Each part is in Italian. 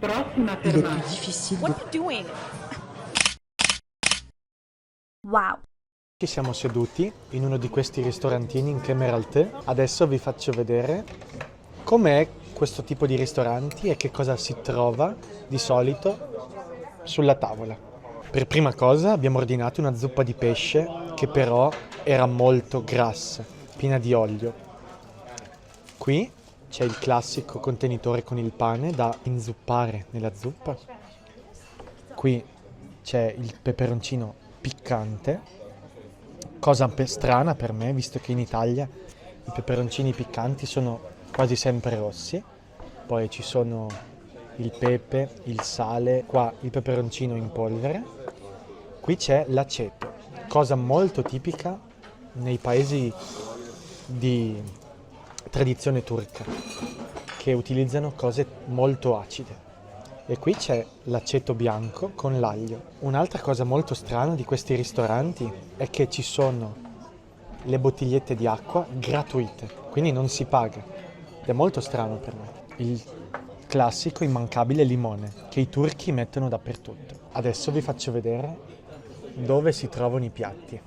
Prossima Il est fermata. plus difficile What de... are you doing? Wow. Ci siamo seduti in uno di questi ristorantini in Kemeraltı. Adesso vi faccio vedere com'è questo tipo di ristoranti e che cosa si trova di solito sulla tavola. Per prima cosa abbiamo ordinato una zuppa di pesce che però era molto grassa, piena di olio. Qui c'è il classico contenitore con il pane da inzuppare nella zuppa. Qui c'è il peperoncino piccante, cosa strana per me, visto che in Italia i peperoncini piccanti sono quasi sempre rossi. Poi ci sono il pepe, il sale, qua il peperoncino in polvere. Qui c'è l'aceto, cosa molto tipica nei paesi di tradizione turca, che utilizzano cose molto acide. E qui c'è l'aceto bianco con l'aglio. Un'altra cosa molto strana di questi ristoranti è che ci sono le bottigliette di acqua gratuite, quindi non si paga. Ed è molto strano per me. Il classico immancabile limone, che i turchi mettono dappertutto. Adesso vi faccio vedere dove si trovano i piatti.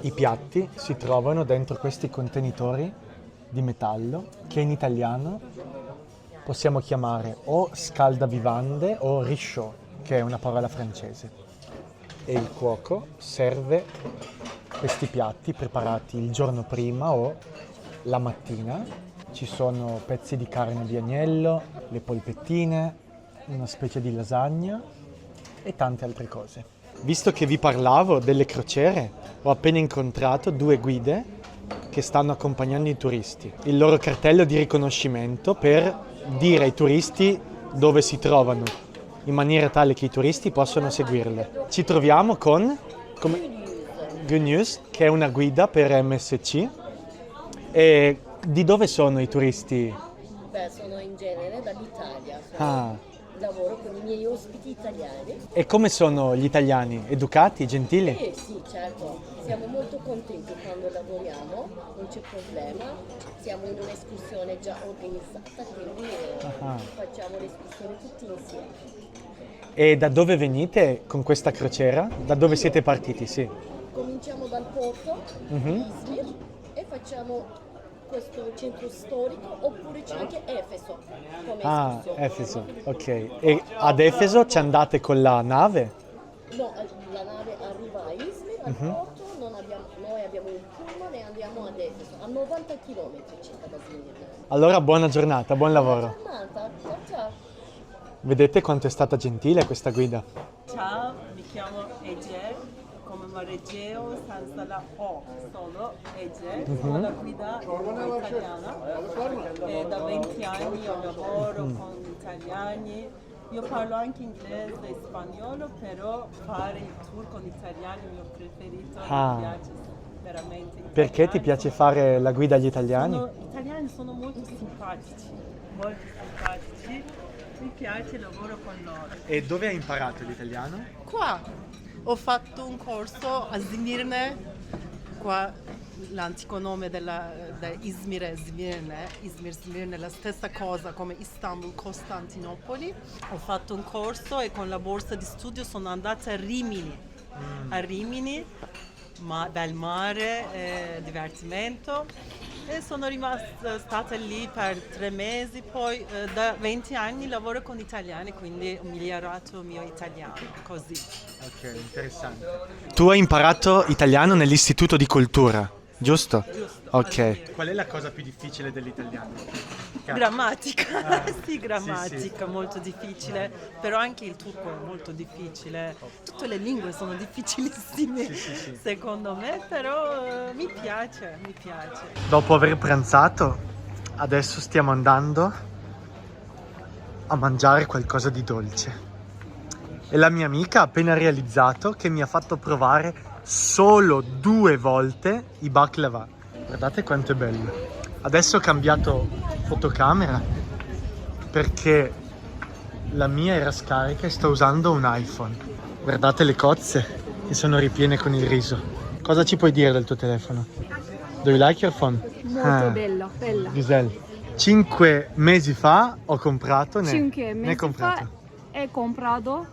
I piatti si trovano dentro questi contenitori di metallo, che in italiano possiamo chiamare o scaldavivande o risciò, che è una parola francese. E il cuoco serve questi piatti preparati il giorno prima o la mattina. Ci sono pezzi di carne di agnello, le polpettine, una specie di lasagna e tante altre cose. Visto che vi parlavo delle crociere, ho appena incontrato due guide che stanno accompagnando i turisti. Il loro cartello di riconoscimento per dire ai turisti dove si trovano, in maniera tale che i turisti possano seguirle. Ci troviamo con Genius, che è una guida per MSC. E di dove sono i turisti? Beh, sono in genere dall'Italia, lavoro con i miei ospiti italiani. E come sono gli italiani? Educati, gentili? Sì, certo, siamo molto contenti quando lavoriamo, non c'è problema, siamo in un'escursione già organizzata, quindi facciamo l'escursione tutti insieme. E da dove venite con questa crociera? Da dove siete partiti? Sì. Cominciamo dal porto di Izmir e facciamo questo centro storico, oppure c'è anche Efeso come escursione. Efeso, ok. E ad Efeso ci andate con la nave? No, la nave arriva a Izmir, al porto, noi abbiamo un pullman e andiamo ad Efeso, a 90 km circa da Smirne. Allora buona giornata, buon lavoro. Buona giornata, ciao ciao. Vedete quanto è stata gentile questa guida? Ciao, mi chiamo Ece, come Mareggio senza la O, solo Ece, sono la guida italiana e da 20 anni io lavoro con gli italiani. Io parlo anche inglese e spagnolo, però fare il tour con gli italiani è il mio preferito, mi piace veramente. Perché ti piace fare la guida agli italiani? Gli italiani sono molto simpatici, mi piace il lavoro con loro. E dove hai imparato l'italiano? Qua ho fatto un corso a Smirne, qua l'antico nome da Izmir è Smirne, Smirne è la stessa cosa come Istanbul, Costantinopoli. Ho fatto un corso e con la borsa di studio sono andata a Rimini, bel mare, divertimento, e sono stata lì per 3 mesi, poi da 20 anni lavoro con italiani, quindi ho migliorato il mio italiano, così. Ok, interessante. Tu hai imparato italiano nell'Istituto di Cultura, giusto? Giusto. Ok. Qual è la cosa più difficile dell'italiano? Grammatica, sì, grammatica, sì. molto difficile, però anche il turco è molto difficile. Tutte le lingue sono difficilissime, Sì. secondo me, però mi piace. Dopo aver pranzato, adesso stiamo andando a mangiare qualcosa di dolce. E la mia amica ha appena realizzato che mi ha fatto provare solo 2 volte i baklava. Guardate quanto è bello. Adesso ho cambiato fotocamera perché la mia era scarica e sto usando un iPhone. Guardate le cozze che sono ripiene con il riso. Cosa ci puoi dire del tuo telefono? Do you like your phone? Molto bella. Giselle, 5 mesi fa ho comprato, 5 ne hai mesi comprato. fa He comprado.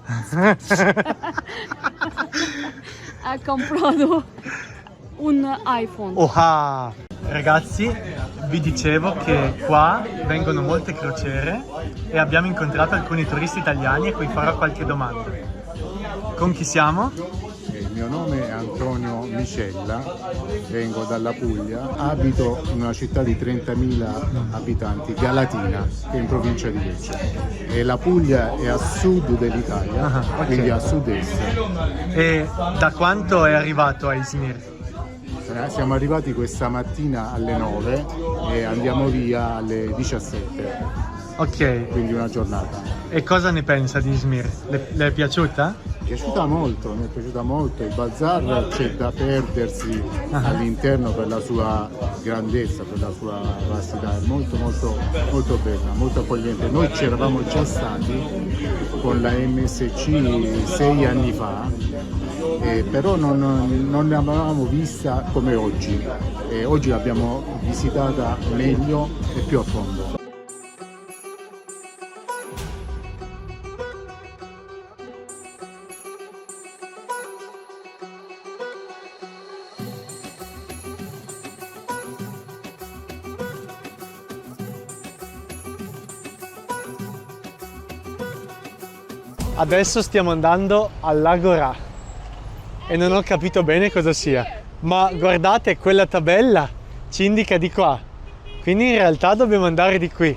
Ha comprato un iPhone. Oha! Ragazzi, vi dicevo che qua vengono molte crociere e abbiamo incontrato alcuni turisti italiani a cui farò qualche domanda. Con chi siamo? Il mio nome è Antonio Micella, vengo dalla Puglia, abito in una città di 30.000 abitanti, Galatina, che è in provincia di Lecce. E la Puglia è a sud dell'Italia, ok. quindi a sud-est. E da quanto è arrivato a Izmir? Siamo arrivati questa mattina alle 9 e andiamo via alle 17, Ok, quindi una giornata. e cosa ne pensa di Izmir? Le è piaciuta? Mi è piaciuta molto, il bazar c'è da perdersi all'interno per la sua grandezza, per la sua vastità, è molto bella, molto accogliente. Noi ci eravamo già stati con la MSC 6 anni fa, però non l'avevamo vista come oggi, oggi l'abbiamo visitata meglio e più a fondo. Adesso stiamo andando all'Agora e non ho capito bene cosa sia, ma guardate, quella tabella ci indica di qua, quindi in realtà dobbiamo andare di qui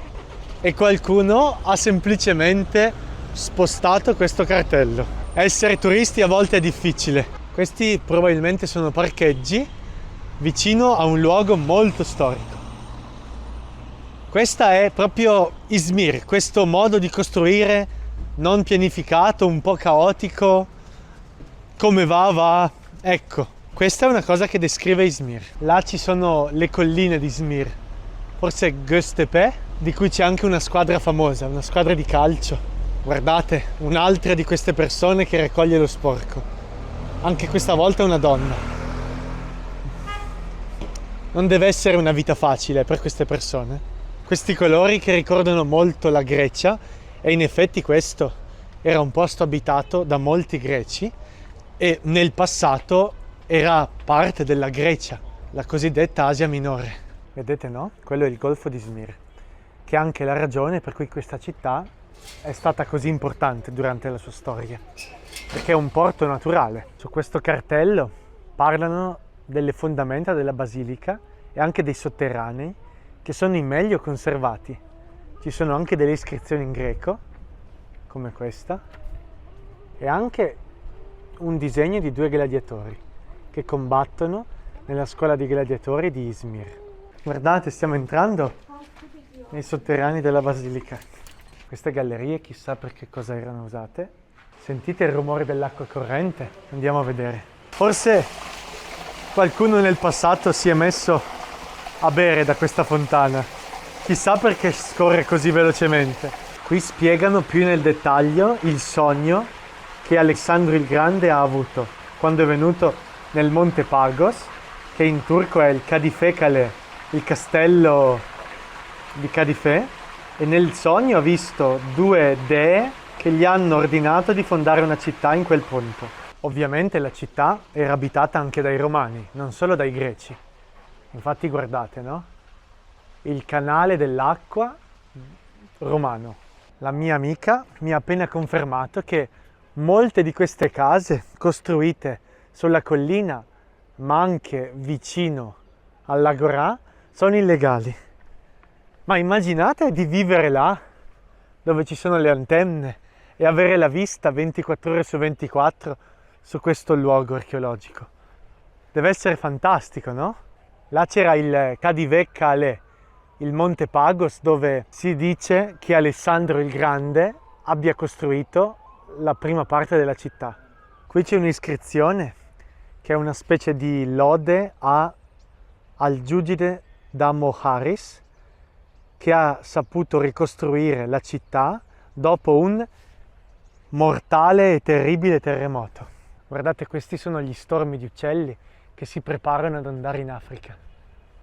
e qualcuno ha semplicemente spostato questo cartello. Essere turisti a volte è difficile. Questi probabilmente sono parcheggi vicino a un luogo molto storico. Questa è proprio Izmir, questo modo di costruire non pianificato, un po' caotico, come va. Ecco, questa è una cosa che descrive Izmir. Là ci sono le colline di Izmir, forse Göztepe, di cui c'è anche una squadra famosa, una squadra di calcio. Guardate, un'altra di queste persone che raccoglie lo sporco. Anche questa volta una donna. Non deve essere una vita facile per queste persone. Questi colori che ricordano molto la Grecia, e in effetti questo era un posto abitato da molti greci e nel passato era parte della Grecia, la cosiddetta Asia Minore. Vedete, no? Quello è il Golfo di Izmir, che è anche la ragione per cui questa città è stata così importante durante la sua storia, perché è un porto naturale. Su questo cartello parlano delle fondamenta della basilica e anche dei sotterranei, che sono i meglio conservati. Ci sono anche delle iscrizioni in greco, come questa, e anche un disegno di 2 gladiatori che combattono nella scuola di gladiatori di Izmir. Guardate, stiamo entrando nei sotterranei della basilica. Queste gallerie chissà per che cosa erano usate. Sentite il rumore dell'acqua corrente? Andiamo a vedere. Forse qualcuno nel passato si è messo a bere da questa fontana. Chissà perché scorre così velocemente. Qui spiegano più nel dettaglio il sogno che Alessandro il Grande ha avuto quando è venuto nel Monte Pagos, che in turco è il Kadife Kale, il castello di Kadife, e nel sogno ha visto 2 dee che gli hanno ordinato di fondare una città in quel punto. Ovviamente la città era abitata anche dai Romani, non solo dai Greci. Infatti guardate, no? Il canale dell'acqua romano. La mia amica mi ha appena confermato che molte di queste case costruite sulla collina, ma anche vicino all'Agora, sono illegali. Ma immaginate di vivere là, dove ci sono le antenne, e avere la vista 24 ore su 24 su questo luogo archeologico. Deve essere fantastico, no? Là c'era il Kadive Kale, il Monte Pagos, dove si dice che Alessandro il Grande abbia costruito la prima parte della città. Qui c'è un'iscrizione che è una specie di lode al Giugide da Moharis, che ha saputo ricostruire la città dopo un mortale e terribile terremoto. Guardate, questi sono gli stormi di uccelli che si preparano ad andare in Africa.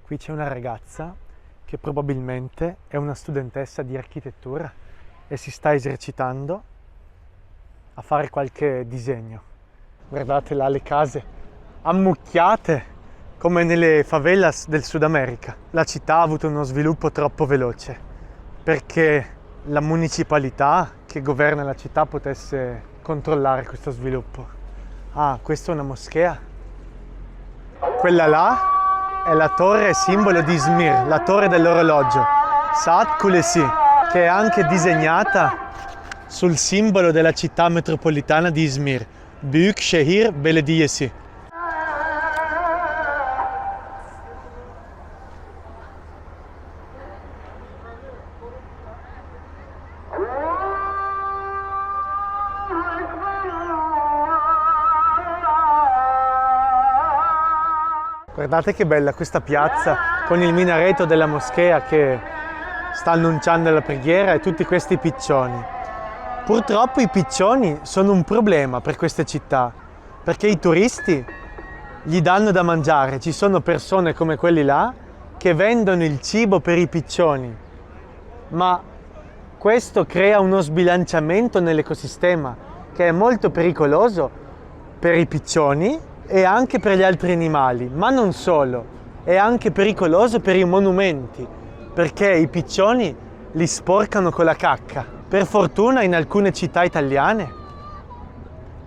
Qui c'è una ragazza che probabilmente è una studentessa di architettura e si sta esercitando a fare qualche disegno. Guardate là le case ammucchiate come nelle favelas del Sud America. La città ha avuto uno sviluppo troppo veloce perché la municipalità che governa la città potesse controllare questo sviluppo. Ah, questa è una moschea. Quella là è la torre simbolo di Izmir, la torre dell'orologio, Saat Kulesi, che è anche disegnata sul simbolo della città metropolitana di Izmir, Büyük Şehir Belediyesi. Guardate che bella questa piazza con il minareto della moschea che sta annunciando la preghiera e tutti questi piccioni. Purtroppo i piccioni sono un problema per queste città perché i turisti gli danno da mangiare. Ci sono persone come quelli là che vendono il cibo per i piccioni, ma questo crea uno sbilanciamento nell'ecosistema che è molto pericoloso per i piccioni e anche per gli altri animali, ma non solo, è anche pericoloso per i monumenti, perché i piccioni li sporcano con la cacca. Per fortuna in alcune città italiane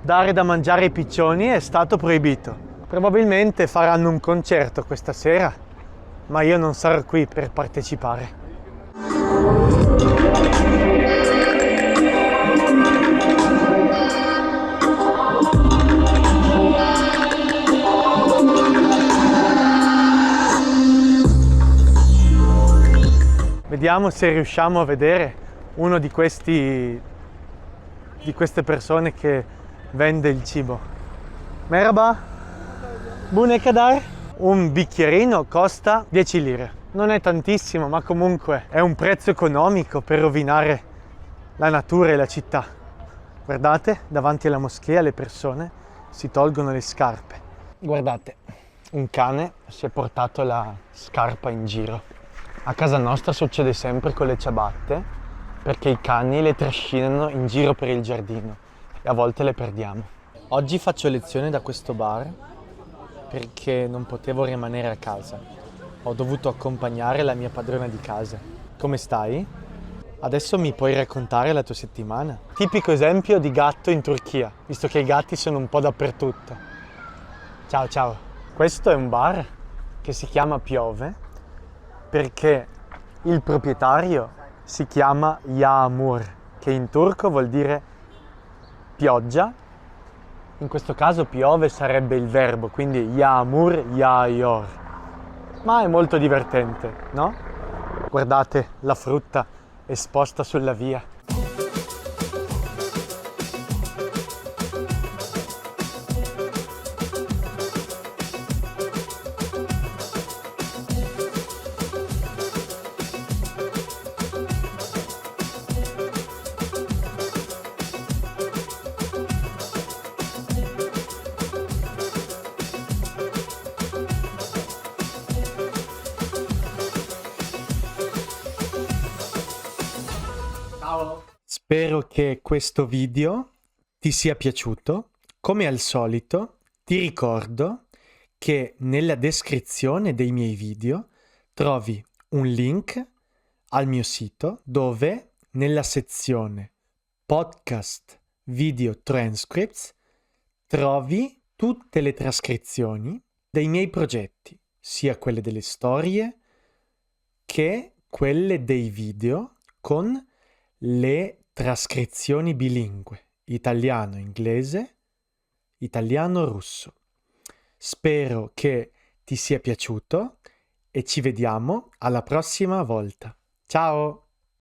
dare da mangiare ai piccioni è stato proibito. Probabilmente faranno un concerto questa sera, ma io non sarò qui per partecipare. Vediamo se riusciamo a vedere uno di queste persone che vende il cibo. Merhaba. Bu ne kadar? Un bicchierino costa 10 lire. Non è tantissimo, ma comunque è un prezzo economico per rovinare la natura e la città. Guardate, davanti alla moschea le persone si tolgono le scarpe. Guardate, un cane si è portato la scarpa in giro. A casa nostra succede sempre con le ciabatte perché i cani le trascinano in giro per il giardino e a volte le perdiamo. Oggi faccio lezione da questo bar perché non potevo rimanere a casa. Ho dovuto accompagnare la mia padrona di casa. Come stai? Adesso mi puoi raccontare la tua settimana? Tipico esempio di gatto in Turchia, visto che i gatti sono un po' dappertutto. Ciao ciao. Questo è un bar che si chiama Piove perché il proprietario si chiama Yağmur, che in turco vuol dire pioggia. In questo caso piove sarebbe il verbo, quindi Yağmur yağıyor. Ma è molto divertente, no? Guardate la frutta esposta sulla via. Spero che questo video ti sia piaciuto. Come al solito, ti ricordo che nella descrizione dei miei video trovi un link al mio sito dove nella sezione Podcast Video Transcripts trovi tutte le trascrizioni dei miei progetti, sia quelle delle storie che quelle dei video con le trascrizioni bilingue, italiano-inglese, italiano-russo. Spero che ti sia piaciuto e ci vediamo alla prossima volta. Ciao!